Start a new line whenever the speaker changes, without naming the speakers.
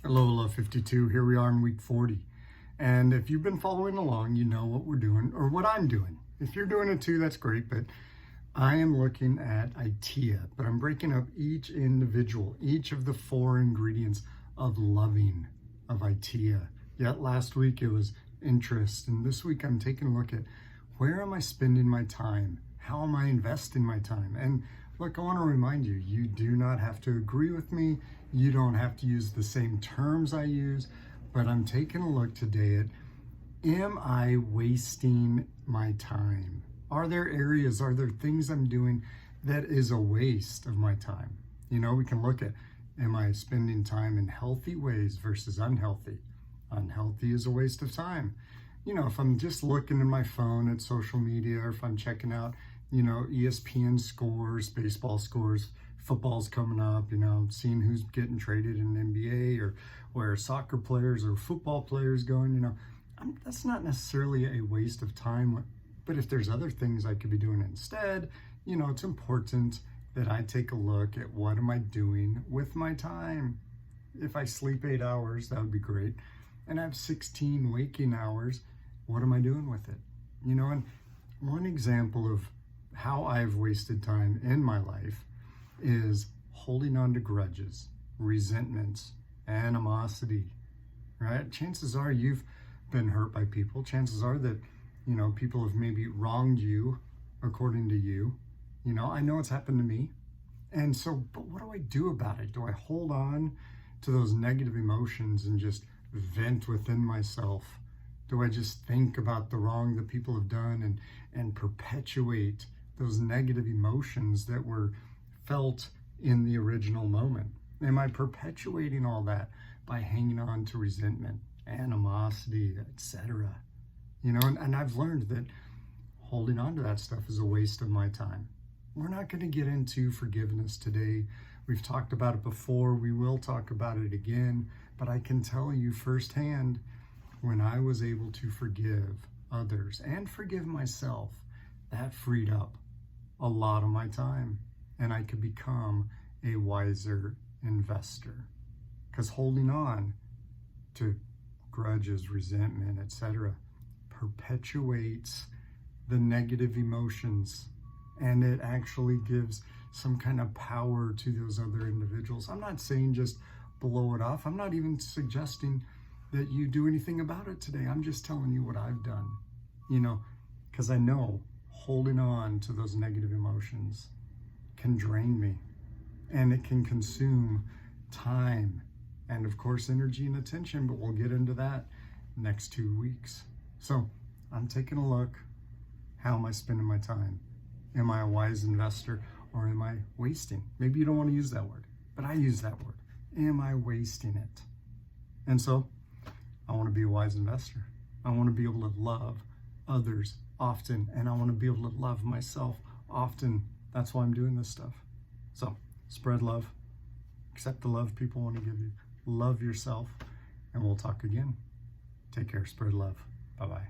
Hello, 52. Here we are in week 40. And if you've been following along, you know what we're doing or what I'm doing. If you're doing it too, that's great. But I am looking at ITEA, but I'm breaking up each individual, each of the 4 ingredients of loving of ITEA. Yet last week it was interest. And this week I'm taking a look at where am I spending my time? How am I investing my time? And look, I want to remind you, you do not have to agree with me. You don't have to use the same terms I use, but I'm taking a look today at, am I wasting my time? Are there areas, are there things I'm doing that is a waste of my time? You know, we can look at, am I spending time in healthy ways versus unhealthy? Unhealthy is a waste of time. You know, if I'm just looking at my phone at social media, or if I'm checking out, ESPN scores, baseball scores, football's coming up, seeing who's getting traded in NBA or where soccer players or football players going, that's not necessarily a waste of time. But if there's other things I could be doing instead, it's important that I take a look at what am I doing with my time. If I sleep 8 hours, that would be great. And I have 16 waking hours, what am I doing with it? And one example of how I've wasted time in my life is holding on to grudges, resentments, animosity, right? Chances are you've been hurt by people. Chances are that, people have maybe wronged you according to you. I know it's happened to me. And so, but what do I do about it? Do I hold on to those negative emotions and just vent within myself? Do I just think about the wrong that people have done and perpetuate those negative emotions that were felt in the original moment? Am I perpetuating all that by hanging on to resentment, animosity, etc.? And I've learned that holding on to that stuff is a waste of my time. We're not going to get into forgiveness today. We've talked about it before. We will talk about it again. But I can tell you firsthand, when I was able to forgive others and forgive myself, that freed up a lot of my time, and I could become a wiser investor. Because holding on to grudges, resentment, etc., perpetuates the negative emotions, and it actually gives some kind of power to those other individuals. I'm not saying just blow it off. I'm not even suggesting that you do anything about it today. I'm just telling you what I've done, because I know holding on to those negative emotions can drain me, and it can consume time and, of course, energy and attention, but we'll get into that next 2 weeks. So I'm taking a look. How am I spending my time? Am I a wise investor, or am I wasting? Maybe you don't want to use that word, but I use that word. Am I wasting it? And so I want to be a wise investor. I want to be able to love others often, and I want to be able to love myself often. That's why I'm doing this stuff. So spread love, accept the love people want to give you, love yourself, and we'll talk again. Take care, spread love. Bye-bye.